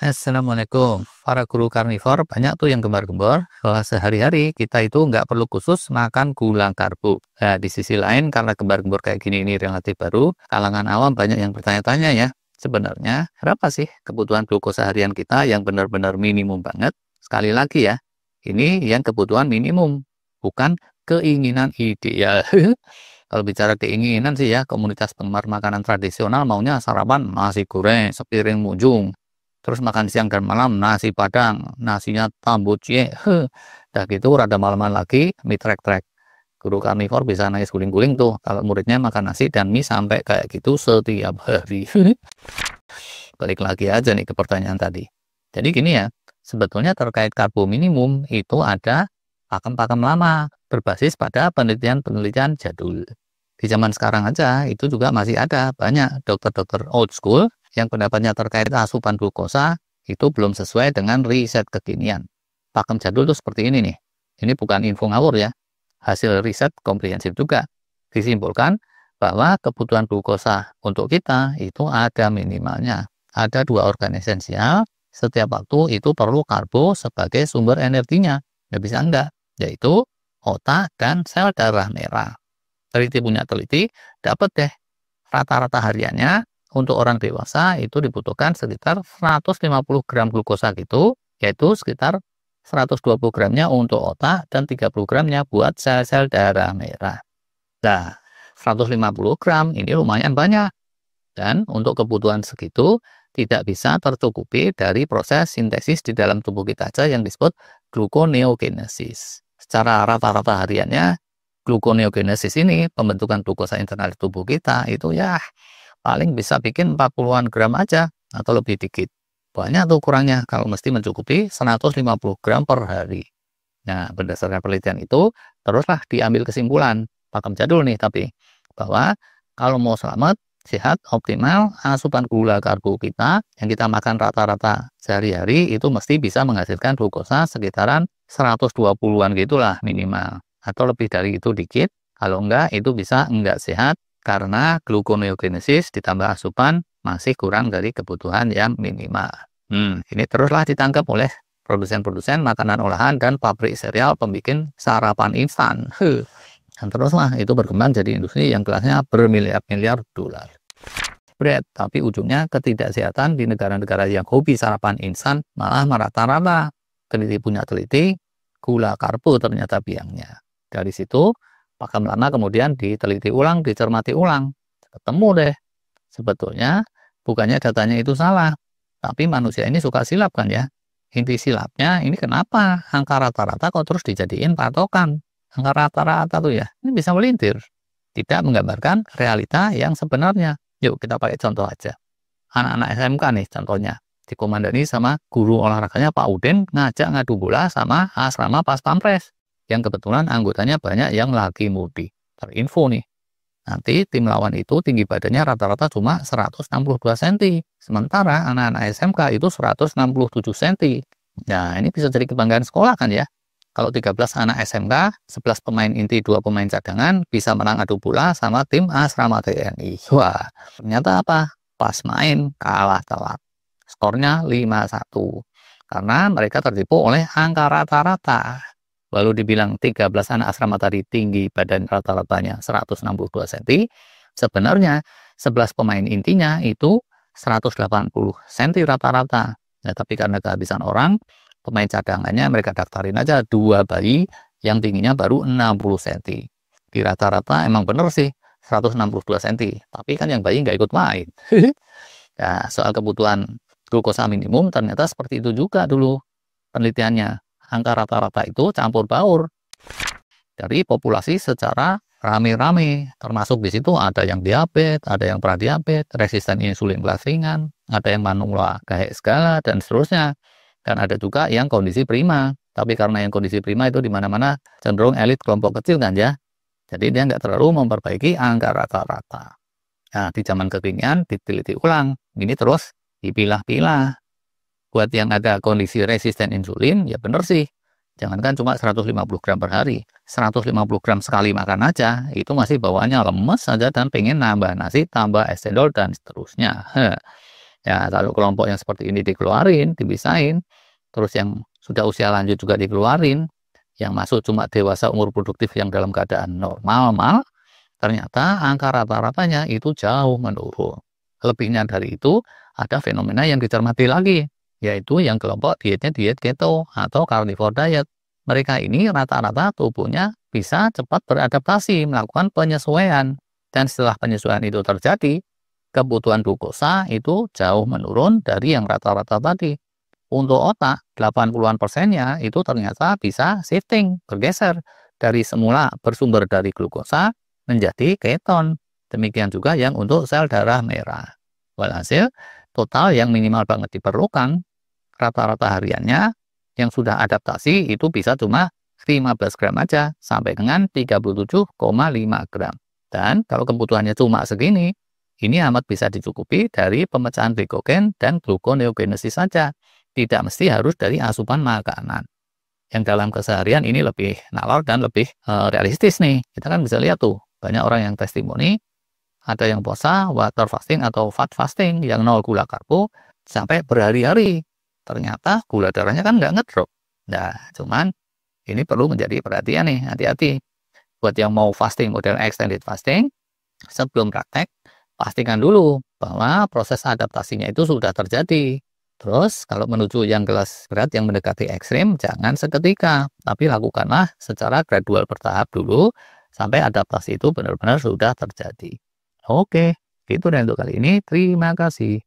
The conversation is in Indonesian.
Assalamualaikum. Para guru karnivor banyak tuh yang gembar-gembor bahwa sehari-hari kita itu nggak perlu khusus makan gula karbo. Nah, di sisi lain karena gembar-gembor kayak gini ini relatif baru, kalangan awam banyak yang bertanya-tanya ya. Sebenarnya berapa sih kebutuhan glukosa harian kita yang benar-benar minimum banget? Sekali lagi ya, ini yang kebutuhan minimum, bukan keinginan ideal. Kalau bicara keinginan sih ya, komunitas penggemar makanan tradisional maunya sarapan nasi goreng, sepiring munjung. Terus makan siang dan malam nasi padang, nasinya tambucie. Udah gitu rada malaman lagi mie trek-trek. Guru karnivor bisa nangis guling-guling tuh kalau muridnya makan nasi dan mie sampai kayak gitu setiap hari. Balik lagi aja nih ke pertanyaan tadi. Jadi gini ya, sebetulnya terkait karbo minimum itu ada pakem-pakem lama berbasis pada penelitian-penelitian jadul. Di zaman sekarang aja itu juga masih ada banyak dokter-dokter old school yang pendapatnya terkait asupan glukosa itu belum sesuai dengan riset kekinian. Pakem jadul tuh seperti ini nih. Ini bukan info ngawur ya. Hasil riset komprehensif juga. Disimpulkan bahwa kebutuhan glukosa untuk kita itu ada minimalnya. Ada dua organ esensial, setiap waktu itu perlu karbo sebagai sumber energinya. Nggak bisa enggak, yaitu otak dan sel darah merah. Teliti punya teliti, dapat deh rata-rata hariannya untuk orang dewasa itu dibutuhkan sekitar 150 gram glukosa gitu, yaitu sekitar 120 gramnya untuk otak dan 30 gramnya buat sel-sel darah merah. Nah, 150 gram ini lumayan banyak. Dan untuk kebutuhan segitu tidak bisa tercukupi dari proses sintesis di dalam tubuh kita aja yang disebut gluconeogenesis. Secara rata-rata hariannya, gluconeogenesis ini, pembentukan glukosa internal di tubuh kita, itu ya paling bisa bikin 40-an gram aja atau lebih dikit. Banyak tuh kurangnya kalau mesti mencukupi 150 gram per hari. Nah, berdasarkan penelitian itu, teruslah diambil kesimpulan, pakem jadul nih tapi, bahwa kalau mau selamat, sehat, optimal, asupan gula karbo kita yang kita makan rata-rata sehari-hari itu mesti bisa menghasilkan glukosa sekitaran 120-an gitulah minimal. Atau lebih dari itu dikit, kalau enggak itu bisa enggak sehat karena gluconeogenesis ditambah asupan masih kurang dari kebutuhan yang minimal. Ini teruslah ditangkap oleh produsen-produsen makanan olahan dan pabrik serial pembikin sarapan instan. Dan teruslah itu berkembang jadi industri yang kelasnya bermiliar-miliar dolar. Bread, tapi ujungnya ketidaksehatan di negara-negara yang hobi sarapan instan malah merata-rata. Teliti punya teliti, gula karbo ternyata biangnya. Dari situ, pakem lama kemudian diteliti ulang, dicermati ulang. Ketemu deh, sebetulnya bukannya datanya itu salah, tapi manusia ini suka silap kan ya. Inti silapnya ini kenapa angka rata-rata kok terus dijadiin patokan. Angka rata-rata tuh ya, ini bisa melintir. Tidak menggambarkan realita yang sebenarnya. Yuk kita pakai contoh aja. Anak-anak SMK nih contohnya. Dikomandani sama guru olahraganya Pak Udin ngajak ngadu bola sama asrama pas pampres. Yang kebetulan anggotanya banyak yang lagi mudik. Terinfo nih. Nanti tim lawan itu tinggi badannya rata-rata cuma 162 cm. Sementara anak-anak SMK itu 167 cm. Nah ini bisa jadi kebanggaan sekolah kan ya. Kalau 13 anak SMK, 11 pemain inti, 2 pemain cadangan, bisa menang adu bola sama tim asrama TNI. Wah, ternyata apa? Pas main, kalah telak. Skornya 5-1. Karena mereka tertipu oleh angka rata-rata. Lalu dibilang 13 anak asrama tadi tinggi badan rata-ratanya 162 cm. Sebenarnya 11 pemain intinya itu 180 cm rata-rata. Nah, tapi karena kehabisan orang, pemain cadangannya mereka daftarin aja 2 bayi yang tingginya baru 60 cm. Di rata-rata emang bener sih 162 cm. Tapi kan yang bayi nggak ikut main. Nah, soal kebutuhan glukosa minimum ternyata seperti itu juga dulu penelitiannya. Angka rata-rata itu campur baur dari populasi secara rame-rame. Termasuk di situ ada yang diabetes, ada yang pradiabetes, resisten insulin kelas ringan, ada yang manula kayak segala dan seterusnya. Dan ada juga yang kondisi prima. Tapi karena yang kondisi prima itu di mana-mana cenderung elit kelompok kecil kan ya. Jadi dia nggak terlalu memperbaiki angka rata-rata. Nah, di zaman kekinian diteliti ulang. Ini terus dipilah-pilah. Buat yang ada kondisi resisten insulin, ya bener sih. Jangankan cuma 150 gram per hari. 150 gram sekali makan aja, itu masih bawaannya lemes saja dan pengen nambah nasi, tambah es cendol, dan seterusnya. Ya, kalau kelompok yang seperti ini dikeluarin, dipisahin, terus yang sudah usia lanjut juga dikeluarin, yang masuk cuma dewasa umur produktif yang dalam keadaan normal, ternyata angka rata-ratanya itu jauh menurun. Lebihnya dari itu, ada fenomena yang dicermati lagi, yaitu yang kelompok dietnya diet keto atau carnivore diet. Mereka ini rata-rata tubuhnya bisa cepat beradaptasi, melakukan penyesuaian. Dan setelah penyesuaian itu terjadi, kebutuhan glukosa itu jauh menurun dari yang rata-rata tadi. Untuk otak, 80-an persennya itu ternyata bisa shifting, bergeser dari semula bersumber dari glukosa menjadi keton. Demikian juga yang untuk sel darah merah. Walhasil, total yang minimal banget diperlukan, rata-rata hariannya yang sudah adaptasi itu bisa cuma 15 gram aja sampai dengan 37,5 gram. Dan kalau kebutuhannya cuma segini, ini amat bisa dicukupi dari pemecahan glikogen dan gluconeogenesis saja. Tidak mesti harus dari asupan makanan. Yang dalam keseharian ini lebih nalar dan lebih realistis nih. Kita kan bisa lihat tuh, banyak orang yang testimoni, ada yang puasa, water fasting atau fat fasting yang nol gula karbo sampai berhari-hari. Ternyata gula darahnya kan nggak ngedrop. Nah, cuman ini perlu menjadi perhatian nih, hati-hati. Buat yang mau fasting model extended fasting, sebelum praktek, pastikan dulu bahwa proses adaptasinya itu sudah terjadi. Terus, kalau menuju yang kelas berat yang mendekati ekstrim, jangan seketika, tapi lakukanlah secara gradual bertahap dulu, sampai adaptasi itu benar-benar sudah terjadi. Oke, itu dan untuk kali ini. Terima kasih.